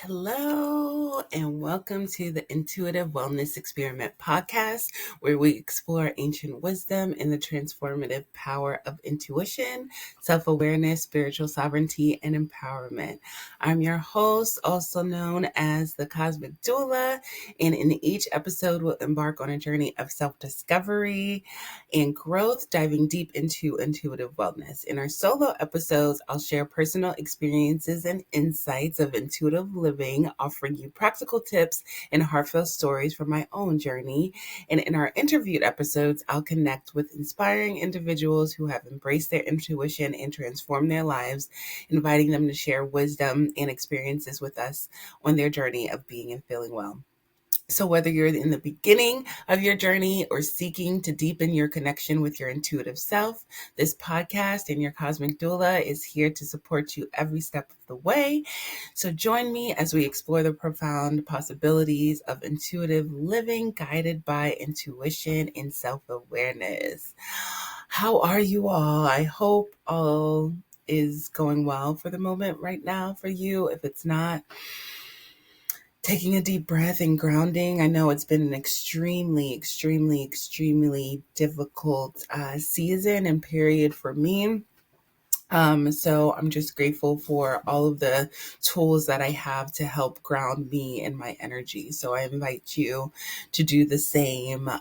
Hello, and welcome to the Intuitive Wellness Experiment podcast, where we explore ancient wisdom and the transformative power of intuition, self awareness, spiritual sovereignty, and empowerment. I'm your host, also known as the Cosmic Doula, and in each episode, we'll embark on a journey of self discovery and growth, diving deep into intuitive wellness. In our solo episodes, I'll share personal experiences and insights of intuitive living, offering you practical tips and heartfelt stories from my own journey. And in our interviewed episodes, I'll connect with inspiring individuals who have embraced their intuition and transformed their lives, inviting them to share wisdom and experiences with us on their journey of being and feeling well. So whether you're in the beginning of your journey or seeking to deepen your connection with your intuitive self, this podcast and your Cosmic Doula is here to support you every step of the way. So join me as we explore the profound possibilities of intuitive living, guided by intuition and self-awareness. How are you all? I hope all is going well for the moment right now for you. If it's not, taking a deep breath and grounding. I know it's been an extremely difficult season and period for me. So I'm just grateful for all of the tools that I have to help ground me in my energy. So I invite you to do the same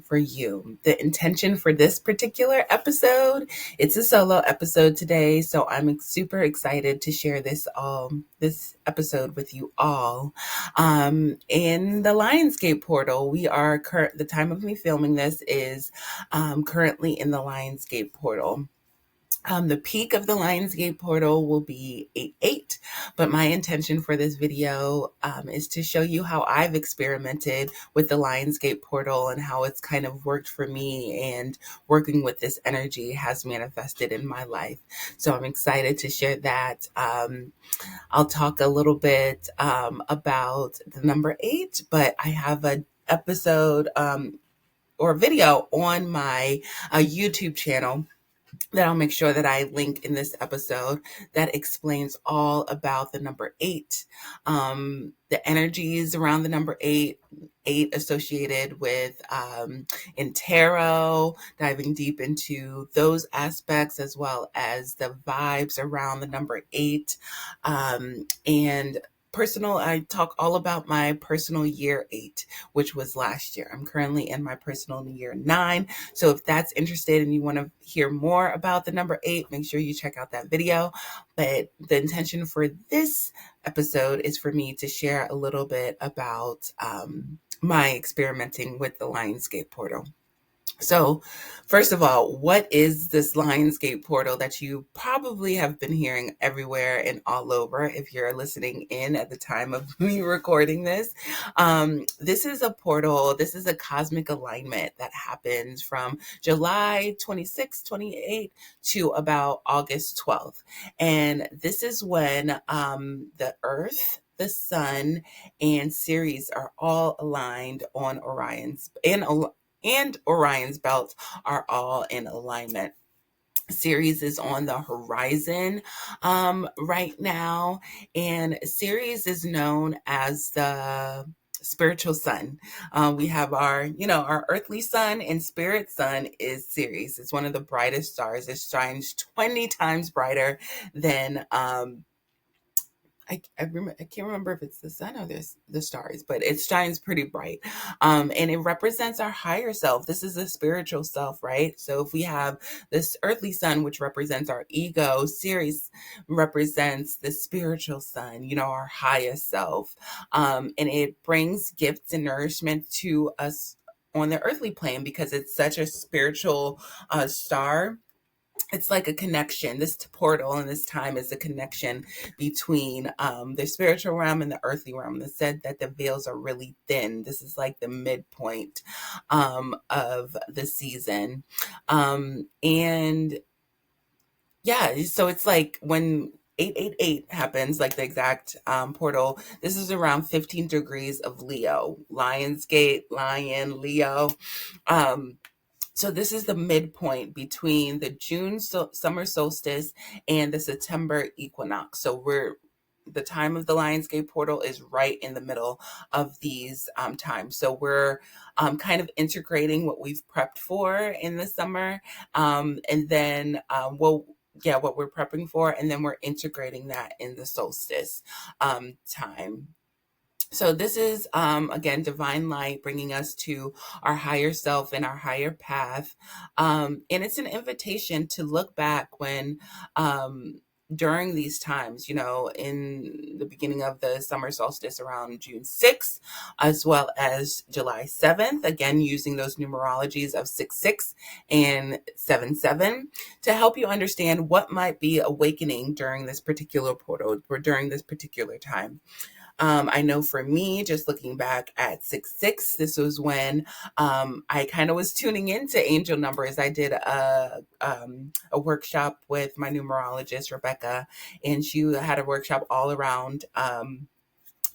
for you. The intention for this particular episode, it's a solo episode today. So I'm super excited to share this episode with you all. In the Lionsgate portal, we are the time of me filming this is currently in the Lionsgate portal. The peak of the Lionsgate portal will be 8/8, but my intention for this video is to show you how I've experimented with the Lionsgate portal and how it's kind of worked for me, and working with this energy has manifested in my life. So I'm excited to share that. I'll talk a little bit about the number 8, but I have an episode or video on my YouTube channel that I'll make sure that I link in this episode that explains all about the number 8, the energies around the number 8 associated with in tarot, diving deep into those aspects, as well as the vibes around the number 8, and I talk all about my personal year 8, which was last year. I'm currently in my personal year 9. So if that's interested and you want to hear more about the number 8, make sure you check out that video. But the intention for this episode is for me to share a little bit about my experimenting with the Lionsgate portal. So first of all, what is this Lionsgate portal that you probably have been hearing everywhere and all over if you're listening in at the time of me recording this? This is a portal. This is a cosmic alignment that happens from July 26th, 28th to about August 12th. And this is when the Earth, the Sun, and Ceres are all aligned on and Orion's belt are all in alignment. Ceres is on the horizon right now, and Ceres is known as the spiritual sun. We have our earthly sun, and spirit sun is Ceres. It's one of the brightest stars. It shines 20 times brighter than I can't remember if it's the sun or the stars, but it shines pretty bright. And it represents our higher self. This is a spiritual self, right? So if we have this earthly sun, which represents our ego, Ceres represents the spiritual sun, our highest self. And it brings gifts and nourishment to us on the earthly plane because it's such a spiritual star. It's like a connection. This portal and this time is a connection between the spiritual realm and the earthly realm. It said that the veils are really thin. This is like the midpoint of the season. And yeah, so it's like when 888 happens, like the exact portal, this is around 15 degrees of Leo. Lionsgate, Lion, Leo. So this is the midpoint between the June summer solstice and the September equinox. So we're the time of the Lionsgate portal is right in the middle of these times. So we're kind of integrating what we've prepped for in the summer, and then what we're prepping for, and then we're integrating that in the solstice time. So this is again divine light bringing us to our higher self and our higher path, and it's an invitation to look back when during these times, in the beginning of the summer solstice around June 6th, as well as July 7th, again using those numerologies of 6 and 7 to help you understand what might be awakening during this particular portal or during this particular time. I know for me, just looking back at 6 this was when I kind of was tuning into angel numbers. I did a workshop with my numerologist, Rebecca, and she had a workshop all around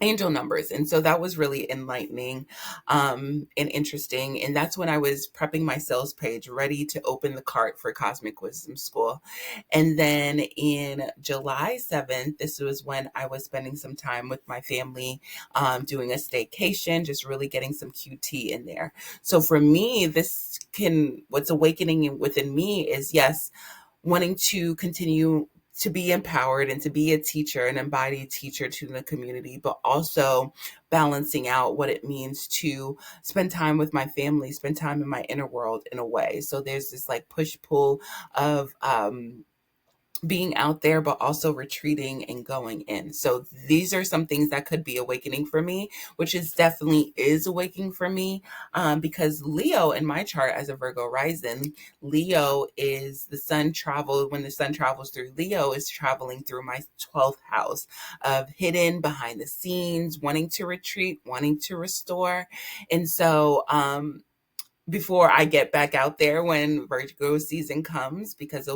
angel numbers. And so that was really enlightening and interesting. And that's when I was prepping my sales page, ready to open the cart for Cosmic Wisdom School. And then in July 7th, this was when I was spending some time with my family, doing a staycation, just really getting some QT in there. So for me, what's awakening within me is, yes, wanting to continue to be empowered and to be a teacher, an embodied teacher to the community, but also balancing out what it means to spend time with my family, spend time in my inner world in a way. So there's this like push pull of being out there, but also retreating and going in. So these are some things that could be awakening for me, which definitely is awakening for me, because Leo in my chart as a Virgo rising, Leo is when the sun travels through Leo is traveling through my 12th house of hidden, behind the scenes, wanting to retreat, wanting to restore. And so, before I get back out there when Virgo season comes, because the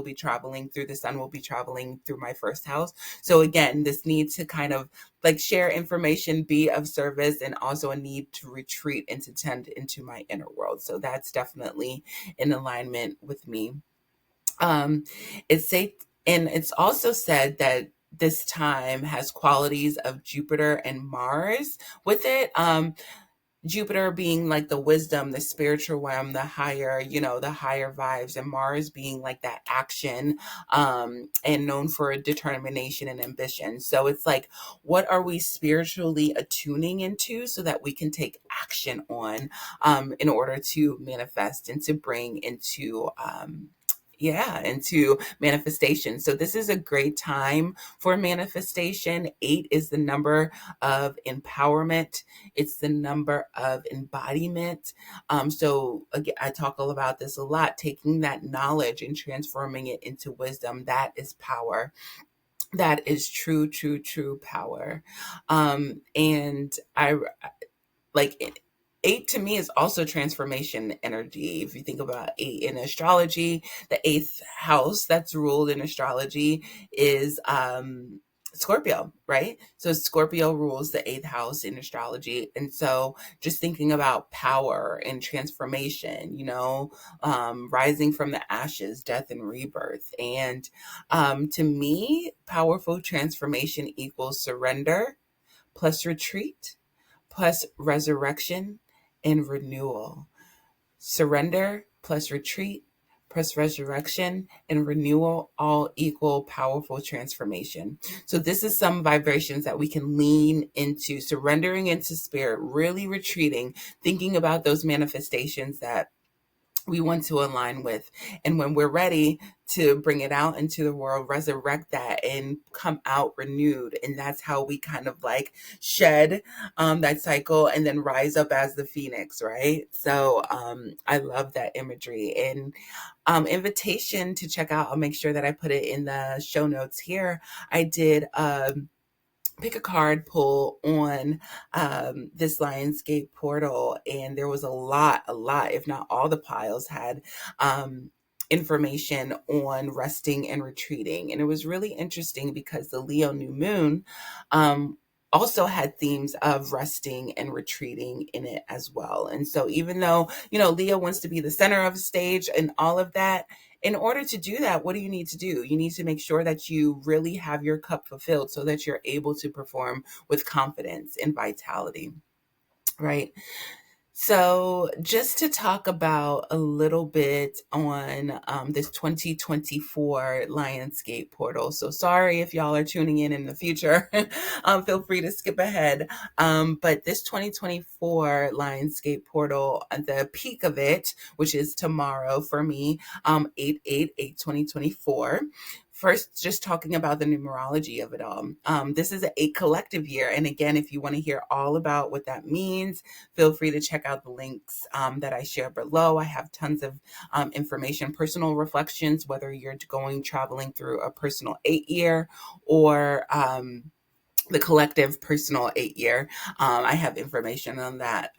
sun will be traveling through my first house. So again, this need to kind of like share information, be of service, and also a need to retreat and to tend into my inner world. So that's definitely in alignment with me. It's also said that this time has qualities of Jupiter and Mars with it. Jupiter being like the wisdom, the spiritual realm, the higher vibes, and Mars being like that action, and known for determination and ambition. So it's like, what are we spiritually attuning into so that we can take action on, in order to manifest and to bring into manifestation. So this is a great time for manifestation. 8 is the number of empowerment. It's the number of embodiment. So again, I talk all about this a lot, taking that knowledge and transforming it into wisdom. That is power. That is true, true, true power. And I like it. 8 to me is also transformation energy. If you think about 8 in astrology, the 8th house that's ruled in astrology is Scorpio, right? So Scorpio rules the 8th house in astrology. And so just thinking about power and transformation, rising from the ashes, death and rebirth. And to me, powerful transformation equals surrender plus retreat plus resurrection and renewal. Surrender plus retreat plus resurrection and renewal all equal powerful transformation. So this is some vibrations that we can lean into, surrendering into spirit, really retreating, thinking about those manifestations that we want to align with. And when we're ready to bring it out into the world, resurrect that and come out renewed. And that's how we kind of like shed that cycle and then rise up as the phoenix, right? So I love that imagery. And invitation to check out, I'll make sure that I put it in the show notes here. I did pick a card pull on this Lionsgate portal, and there was a lot, if not all the piles had information on resting and retreating. And it was really interesting because the Leo new moon also had themes of resting and retreating in it as well. And so even though, Leo wants to be the center of the stage and all of that, in order to do that, what do you need to do? You need to make sure that you really have your cup fulfilled so that you're able to perform with confidence and vitality, right? So, just to talk about a little bit on this 2024 Lionsgate portal. So, sorry if y'all are tuning in the future. Feel free to skip ahead. But this 2024 Lionsgate portal, the peak of it, which is tomorrow for me, 8/8/8/2024. First, just talking about the numerology of it all. This is a collective year. And again, if you want to hear all about what that means, feel free to check out the links that I share below. I have tons of information, personal reflections, whether you're traveling through a personal 8-year or the collective personal 8-year. I have information on that.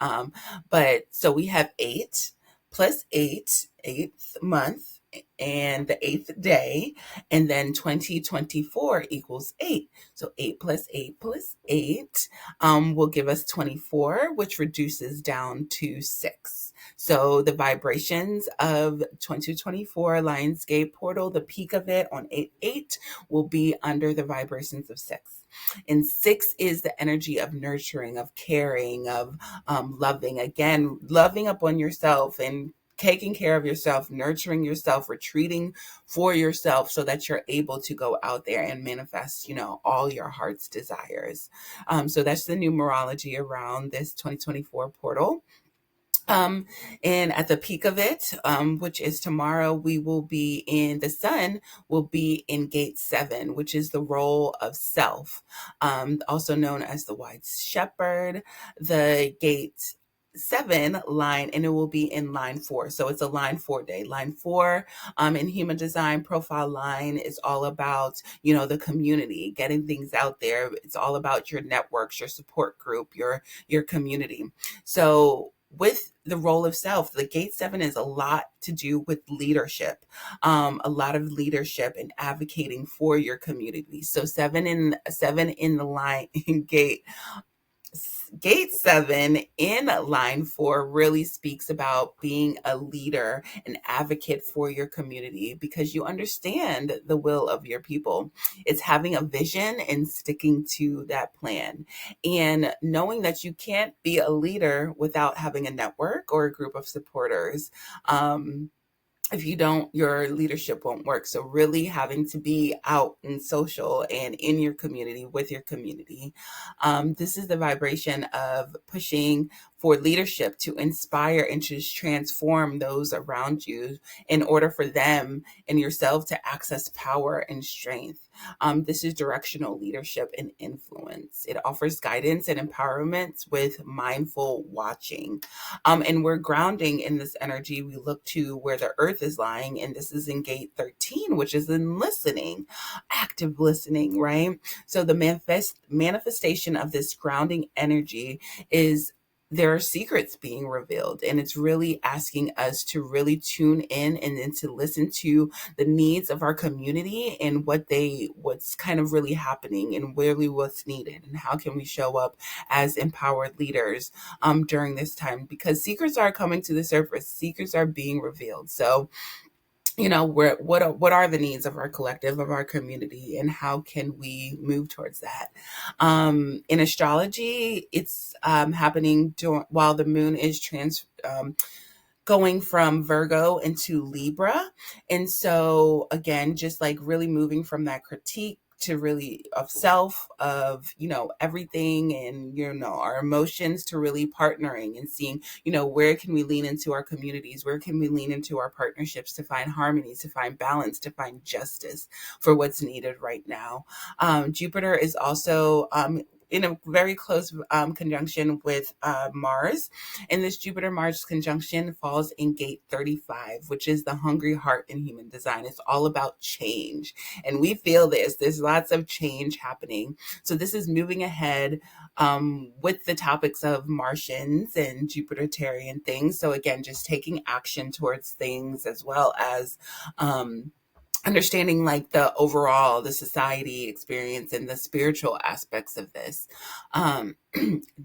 But so we have 8 plus 8, eighth month, and the 8th day, and then 2024 equals 8. So 8 plus 8 plus 8 will give us 24, which reduces down to 6. So the vibrations of 2024 Lionsgate portal, the peak of it on 8/8 will be under the vibrations of 6. And 6 is the energy of nurturing, of caring, of loving. Again, loving upon yourself and taking care of yourself, nurturing yourself, retreating for yourself so that you're able to go out there and manifest, all your heart's desires. So that's the numerology around this 2024 portal. And at the peak of it, which is tomorrow, the sun will be in gate 7, which is the role of self, also known as the wise shepherd, the gate 7 line, and it will be in line 4. So it's a line 4 day. Line 4 in human design profile line is all about, the community, getting things out there. It's all about your networks, your support group, your community. So with the role of self, the gate 7 is a lot to do with leadership, a lot of leadership and advocating for your community. So 7 in the line in Gate 7 in line 4 really speaks about being a leader, an advocate for your community, because you understand the will of your people. It's having a vision and sticking to that plan, and knowing that you can't be a leader without having a network or a group of supporters. If you don't, your leadership won't work. So really having to be out and social and in your community, with your community. This is the vibration of pushing for leadership to inspire and to transform those around you in order for them and yourself to access power and strength. This is directional leadership and influence. It offers guidance and empowerment with mindful watching. And we're grounding in this energy. We look to where the earth is lying, and this is in gate 13, which is in listening, active listening, right? So the manifestation of this grounding energy is there are secrets being revealed, and it's really asking us to really tune in and then to listen to the needs of our community and what's kind of really happening and really what's needed, and how can we show up as empowered leaders during this time, because secrets are coming to the surface, secrets are being revealed. So what are the needs of our collective, of our community, and how can we move towards that? In astrology, it's happening while the moon is going from Virgo into Libra. And so again, just like really moving from that critique to really of self, of, everything, and, our emotions, to really partnering and seeing, where can we lean into our communities? Where can we lean into our partnerships to find harmony, to find balance, to find justice for what's needed right now? Jupiter is also in a very close conjunction with Mars. And this Jupiter-Mars conjunction falls in gate 35, which is the hungry heart in human design. It's all about change. And we feel this. There's lots of change happening. So this is moving ahead with the topics of Martians and Jupiterian things. So again, just taking action towards things, as well as understanding like the society experience and the spiritual aspects of this. Um,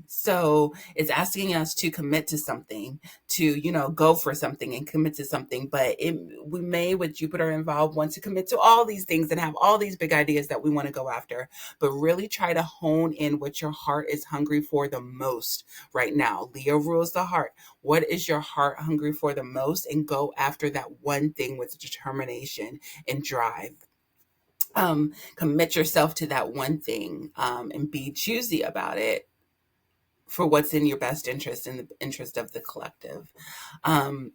so it's asking us to commit to something, to, go for something and commit to something. But we may, with Jupiter involved, want to commit to all these things and have all these big ideas that we want to go after. But really try to hone in what your heart is hungry for the most right now. Leo rules the heart. What is your heart hungry for the most? And go after that one thing with determination and drive. Commit yourself to that one thing, and be choosy about it for what's in your best interest and the interest of the collective. Um,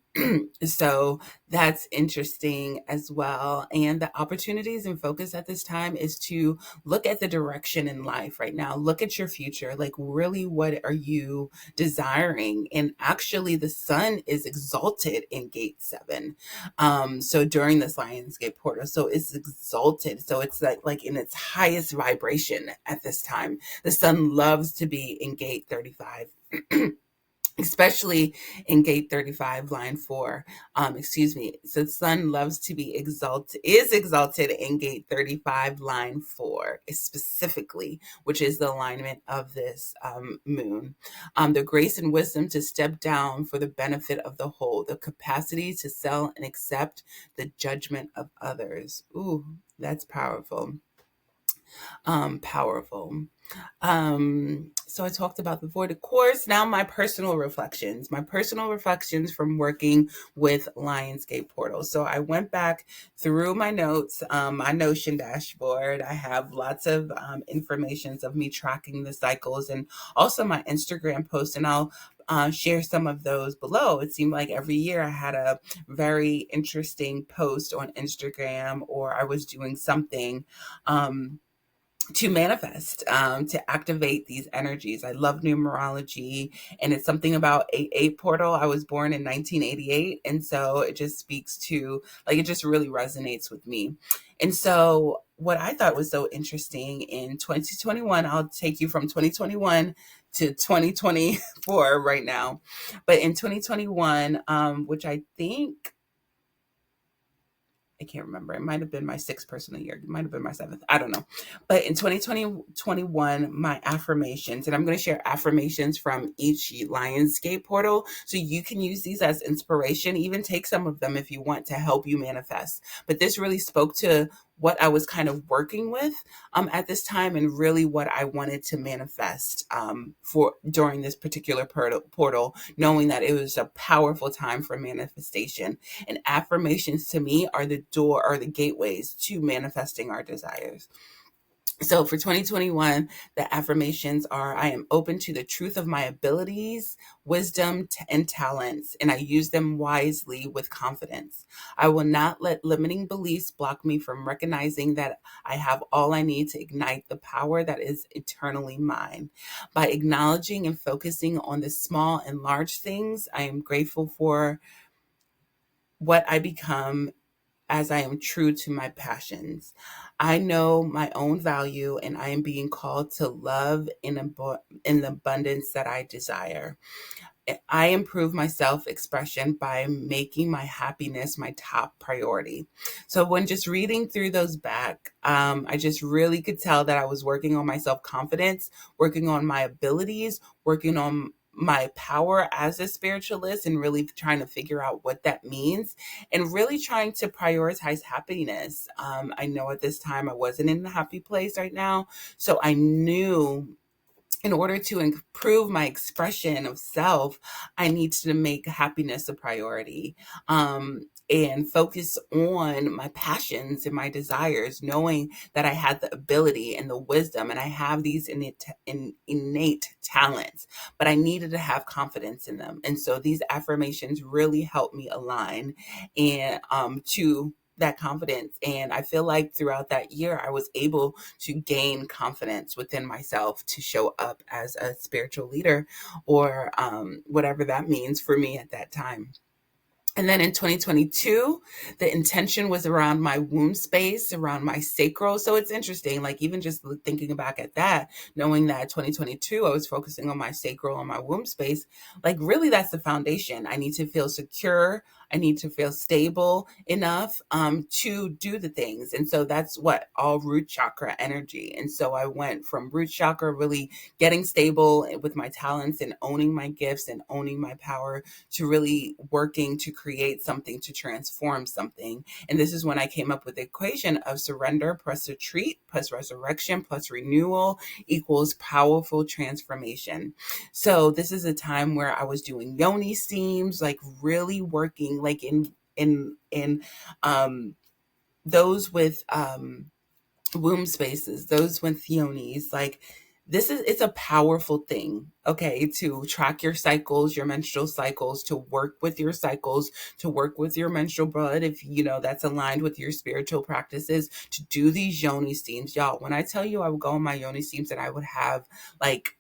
so that's interesting as well. And the opportunities and focus at this time is to look at the direction in life right now. Look at your future. Like, really, what are you desiring? And actually, the sun is exalted in gate 7. So during this Lionsgate portal, so it's exalted. So it's like in its highest vibration at this time. The sun loves to be in gate 35. Especially in gate 35, line 4. Excuse me. So the sun loves to be is exalted in gate 35, line 4, specifically, which is the alignment of this moon. The grace and wisdom to step down for the benefit of the whole, the capacity to sell and accept the judgment of others. Ooh, that's powerful. Powerful. So I talked about the voided course. Now my personal reflections. My personal reflections from working with Lionsgate Portal. So I went back through my notes, my Notion dashboard. I have lots of informations of me tracking the cycles, and also my Instagram posts, and I'll share some of those below. It seemed like every year I had a very interesting post on Instagram, or I was doing something to manifest, to activate these energies. I love numerology, and it's something about 88 portal. I was born in 1988, and so it just speaks to, like, it just really resonates with me. And so what I thought was so interesting in 2021, I'll take you from 2021 to 2024 right now. But in 2021, which I think, I can't remember. It might have been my 6th personal year. It might have been my 7th. I don't know. But in 2021, my affirmations, and I'm going to share affirmations from each Lionsgate portal. So you can use these as inspiration, even take some of them if you want, to help you manifest. But this really spoke to what I was kind of working with at this time, and really what I wanted to manifest for during this particular portal, knowing that it was a powerful time for manifestation. And affirmations to me are the door, or the gateways to manifesting our desires. So for 2021, the affirmations are: I am open to the truth of my abilities, wisdom, and talents, and I use them wisely with confidence. I will not let limiting beliefs block me from recognizing that I have all I need to ignite the power that is eternally mine. By acknowledging and focusing on the small and large things, I am grateful for what I become as I am true to my passions. I know my own value, and I am being called to love in the abundance that I desire. I improve my self expression by making my happiness my top priority. So, when just reading through those back, I just really could tell that I was working on my self confidence, working on my abilities, working on my power as a spiritualist, and really trying to figure out what that means, and really trying to prioritize happiness. I know at this time I wasn't in a happy place right now. So I knew, in order to improve my expression of self, I need to make happiness a priority, and focus on my passions and my desires, knowing that I had the ability and the wisdom, and I have these innate talents, but I needed to have confidence in them. And so these affirmations really helped me align and to that confidence. And I feel like throughout that year, I was able to gain confidence within myself to show up as a spiritual leader, or whatever that means for me at that time. And then in 2022, the intention was around my womb space, around my sacral. So it's interesting, like even just thinking back at that, knowing that 2022, I was focusing on my sacral and my womb space. Like really, that's the foundation. I need to feel secure. I need to feel stable enough to do the things. And so that's what all root chakra energy. And so I went from root chakra, really getting stable with my talents and owning my gifts and owning my power, to really working to create something, to transform something. And this is when I came up with the equation of surrender plus retreat plus resurrection plus renewal equals powerful transformation. So this is a time where I was doing yoni steams, like really working like in those with womb spaces, those with yonis, like it's a powerful thing, okay, to track your cycles, your menstrual cycles, to work with your cycles, to work with your menstrual blood, if you know that's aligned with your spiritual practices, to do these yoni steams. Y'all, when I tell you I would go on my yoni steams and I would have like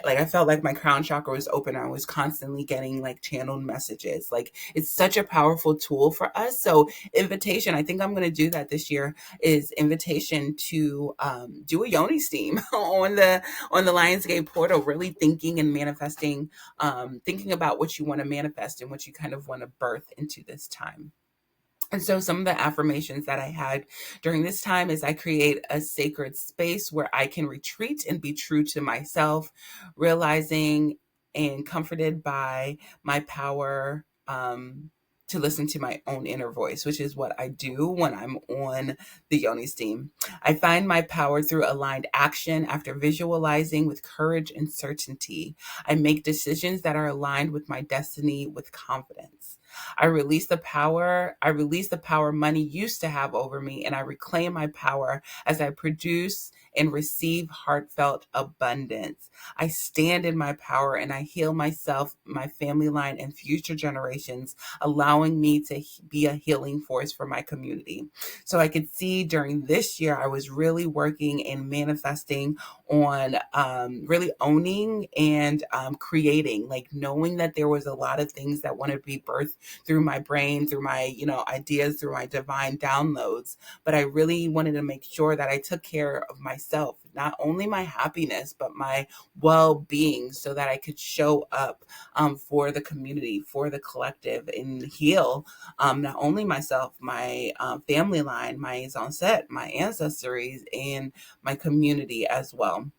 I felt like my crown chakra was open. I was constantly getting like channeled messages. Like it's such a powerful tool for us. So invitation, I think I'm going to do that this year, is invitation to do a yoni steam on the Lionsgate portal, really thinking and manifesting, thinking about what you want to manifest and what you kind of want to birth into this time. And so some of the affirmations that I had during this time is I create a sacred space where I can retreat and be true to myself, realizing and comforted by my power to listen to my own inner voice, which is what I do when I'm on the yoni steam. I find my power through aligned action after visualizing with courage and certainty. I make decisions that are aligned with my destiny with confidence. I release the power. I release the power money used to have over me, and I reclaim my power as I produce and receive heartfelt abundance. I stand in my power and I heal myself, my family line, and future generations, allowing me to be a healing force for my community. So I could see during this year, I was really working and manifesting on really owning and creating, like knowing that there was a lot of things that wanted to be birthed through my brain, through my, ideas, through my divine downloads. But I really wanted to make sure that I took care of myself, not only my happiness, but my well-being, so that I could show up for the community, for the collective, and heal not only myself, my family line, my Zanset, my ancestries, and my community as well.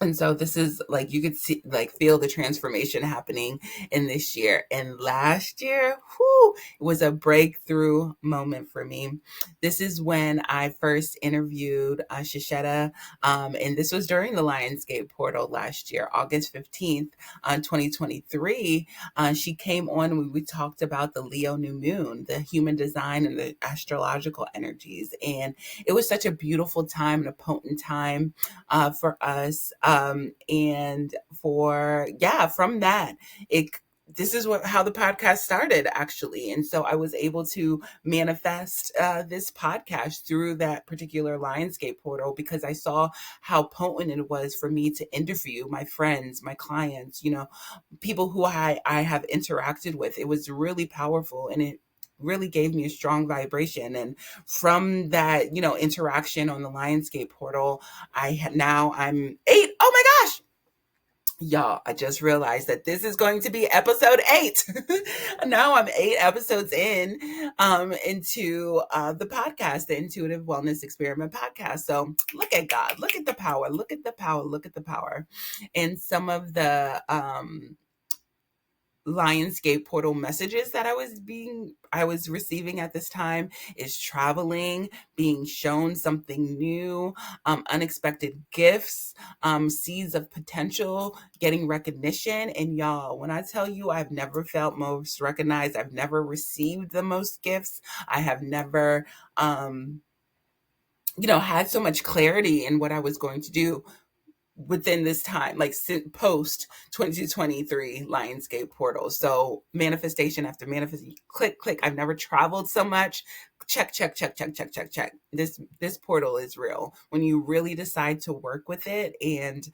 And so this is like, you could see, like feel the transformation happening in this year. And last year, it was a breakthrough moment for me. This is when I first interviewed Shishetta. And this was during the Lionsgate portal last year, August 15th, 2023. She came on and we talked about the Leo new moon, the human design and the astrological energies. And it was such a beautiful time and a potent time for us. And from that, this is how the podcast started, actually. And so I was able to manifest this podcast through that particular Lionsgate portal, because I saw how potent it was for me to interview my friends, my clients, people who I have interacted with. It was really powerful, and it really gave me a strong vibration. And from that, interaction on the Lionsgate portal, I'm 8. Oh my gosh. Y'all, I just realized that this is going to be episode 8. Now I'm 8 episodes into the podcast, the Intuitive Wellness Experiment podcast. So look at God, look at the power, look at the power, look at the power. And some of the Lionsgate portal messages that I was receiving at this time is traveling, being shown something new, unexpected gifts, seeds of potential, getting recognition. And y'all, when I tell you I've never felt most recognized, I've never received the most gifts, I have never had so much clarity in what I was going to do within this time, like post 2023 Lionsgate portal. So manifestation after manifestation, click. I've never traveled so much. check, check, check, check, check, check, check. This portal is real. When you really decide to work with it and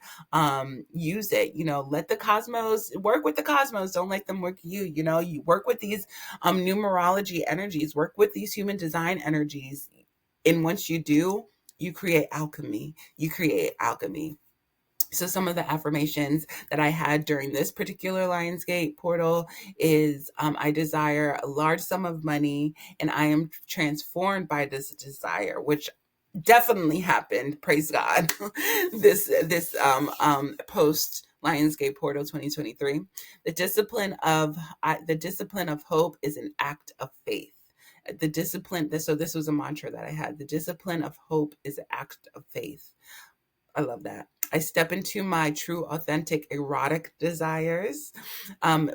use it, let the cosmos work with the cosmos. Don't let them work you. You work with these numerology energies, work with these human design energies. And once you do, you create alchemy. You create alchemy. So some of the affirmations that I had during this particular Lionsgate portal is I desire a large sum of money and I am transformed by this desire, which definitely happened. Praise God. This post Lionsgate portal 2023. The discipline of hope is an act of faith. The discipline, so this was a mantra that I had. The discipline of hope is an act of faith. I love that. I step into my true, authentic, erotic desires.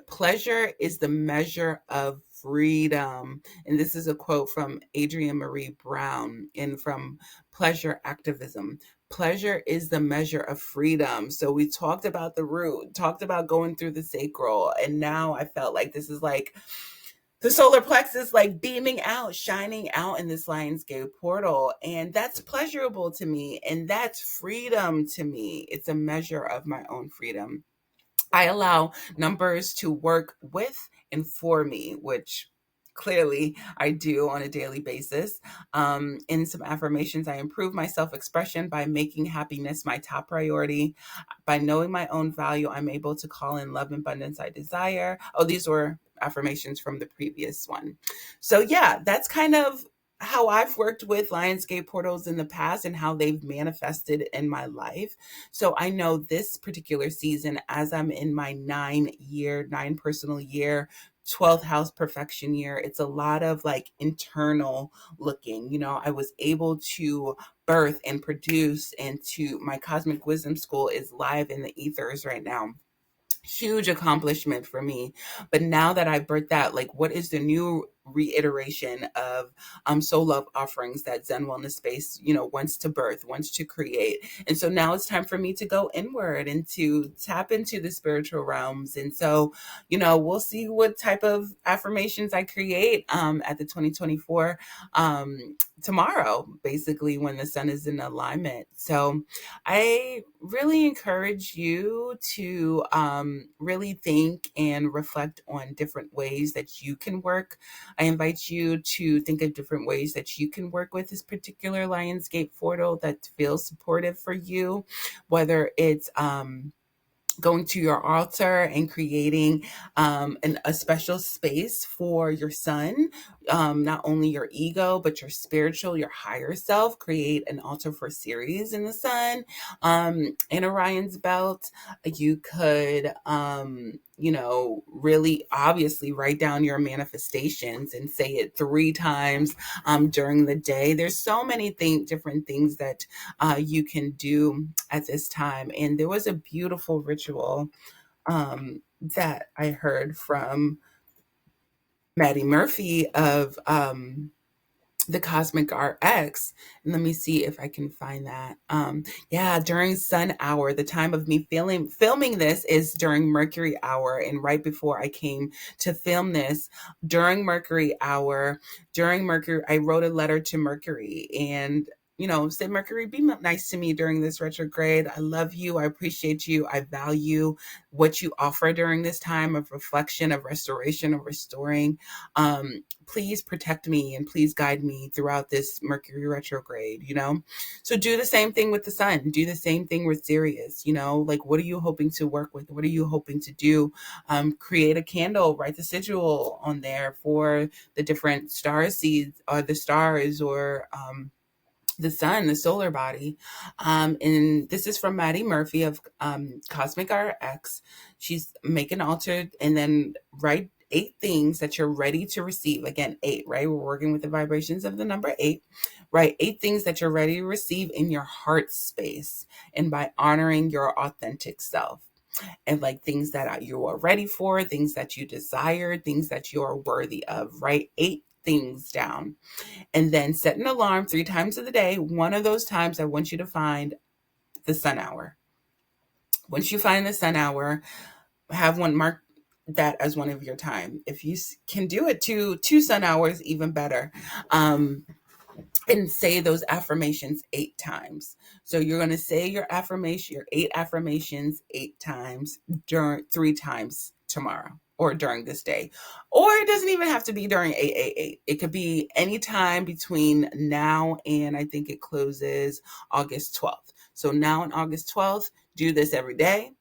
Pleasure is the measure of freedom. And this is a quote from Adrienne Marie Brown and from Pleasure Activism. Pleasure is the measure of freedom. So we talked about the root, talked about going through the sacral. And now I felt like this is like the solar plexus, like beaming out, shining out in this Lionsgate portal. And that's pleasurable to me. And that's freedom to me. It's a measure of my own freedom. I allow numbers to work with and for me, which clearly I do on a daily basis. In some affirmations, I improve my self-expression by making happiness my top priority. By knowing my own value, I'm able to call in love and abundance I desire. Oh, these were affirmations from the previous one. So yeah, that's kind of how I've worked with Lionsgate portals in the past and how they've manifested in my life. So I know this particular season, as I'm in my 9 personal year, 12th house perfection year, it's a lot of like internal looking. I was able to birth and produce, and to my cosmic wisdom school is live in the ethers right now. Huge accomplishment for me. But now that I've birthed that, like, what is the new reiteration of soul love offerings that Zen Wellness Space, wants to birth, wants to create? And so now it's time for me to go inward and to tap into the spiritual realms. And so, we'll see what type of affirmations I create at the 2024 tomorrow, basically, when the sun is in alignment. So I really encourage you to really think and reflect on different ways that you can work. I invite you to think of different ways that you can work with this particular Lionsgate portal that feels supportive for you, whether it's going to your altar and creating a special space for your son, not only your ego, but your spiritual, your higher self. Create an altar for Ceres in the sun, in Orion's belt. You could, really obviously write down your manifestations and say it 3 times during the day. There's so many different things that you can do at this time. And there was a beautiful ritual that I heard from Maddie Murphy of the Cosmic RX. And let me see if I can find that. Yeah, during sun hour, the time of me filming this is during Mercury hour. And right before I came to film this, during Mercury hour, I wrote a letter to Mercury and said, Mercury, be nice to me during this retrograde. I love you. I appreciate you. I value what you offer during this time of reflection, of restoration, of restoring. Please protect me and please guide me throughout this Mercury retrograde, So do the same thing with the sun. Do the same thing with Sirius, like, what are you hoping to work with? What are you hoping to do? Create a candle, write the sigil on there for the different star seeds or the stars, or the sun, the solar body. And this is from Maddie Murphy of Cosmic RX. She's making altar and then write 8 things that you're ready to receive. Again, 8, right? We're working with the vibrations of the number 8. Write 8 things that you're ready to receive in your heart space, and by honoring your authentic self. And like things that you are ready for, things that you desire, things that you are worthy of. Write 8 things down. And then set an alarm 3 times of the day. One of those times, I want you to find the sun hour. Once you find the sun hour, have one mark that as one of your time. If you can do it two sun hours, even better. And say those affirmations 8 times. So you're going to say your 8 affirmations 8 times, during 3 times tomorrow or during this day. Or it doesn't even have to be during 888. It could be any time between now and I think it closes August 12th. So now on August 12th, do this every day.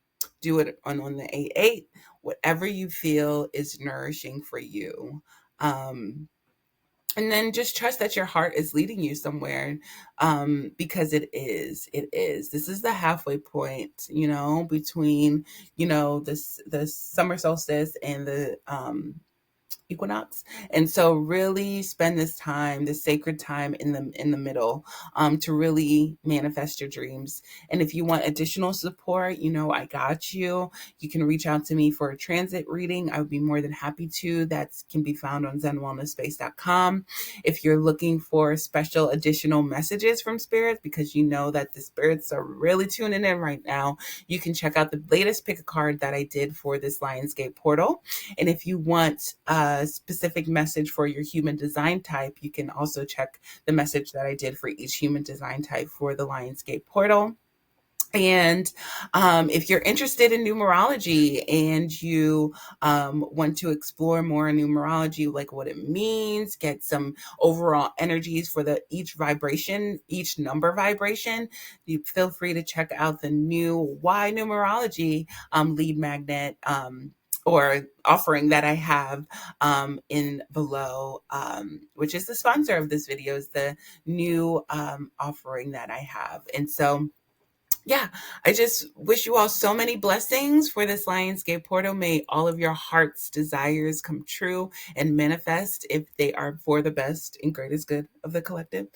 Do it on the 8-8, whatever you feel is nourishing for you. And then just trust that your heart is leading you somewhere, because it is this is the halfway point, between, the summer solstice and the equinox. And so really spend this sacred time in the middle, to really manifest your dreams. And if you want additional support, I got you. You can reach out to me for a transit reading. I would be more than happy to. That can be found on zenwellnessspace.com. If you're looking for special additional messages from spirits, because you know that the spirits are really tuning in right now, you can check out the latest pick a card that I did for this Lionsgate portal. And if you want a specific message for your human design type, you can also check the message that I did for each human design type for the Lionsgate portal. And if you're interested in numerology and you want to explore more in numerology, like what it means, get some overall energies for each number vibration, you feel free to check out the new Why Numerology lead magnet, or offering that I have in below, which is the sponsor of this video, is the new offering that I have. And so, yeah, I just wish you all so many blessings for this Lionsgate portal. May all of your heart's desires come true and manifest if they are for the best and greatest good of the collective.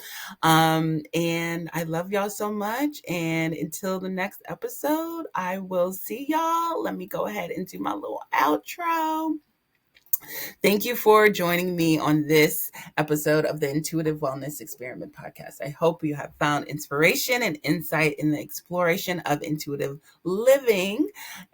And I love y'all so much. And until the next episode, I will see y'all. Let me go ahead and do my little outro. Thank you for joining me on this episode of the Intuitive Wellness Experiment podcast. I hope you have found inspiration and insight in the exploration of intuitive living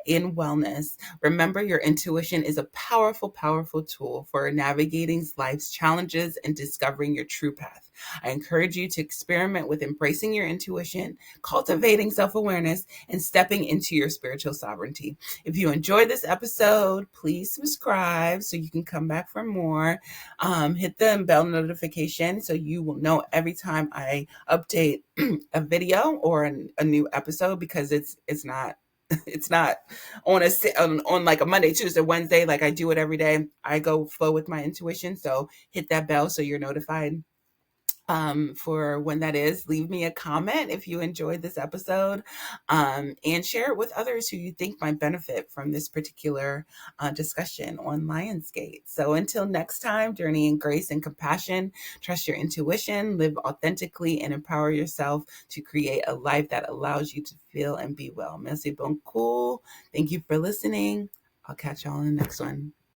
in wellness. Remember, your intuition is a powerful, powerful tool for navigating life's challenges and discovering your true path. I encourage you to experiment with embracing your intuition, cultivating self-awareness, and stepping into your spiritual sovereignty. If you enjoyed this episode, please subscribe so you can come back for more. Hit the bell notification so you will know every time I update a video or a new episode, because it's not on like a Monday, Tuesday, Wednesday. Like, I do it every day. I go flow with my intuition. So hit that bell so you're notified for when that is. Leave me a comment if you enjoyed this episode, and share it with others who you think might benefit from this particular discussion on Lionsgate. So until next time, journey in grace and compassion, trust your intuition, live authentically, and empower yourself to create a life that allows you to feel and be well. Merci beaucoup. Thank you for listening. I'll catch y'all in the next one.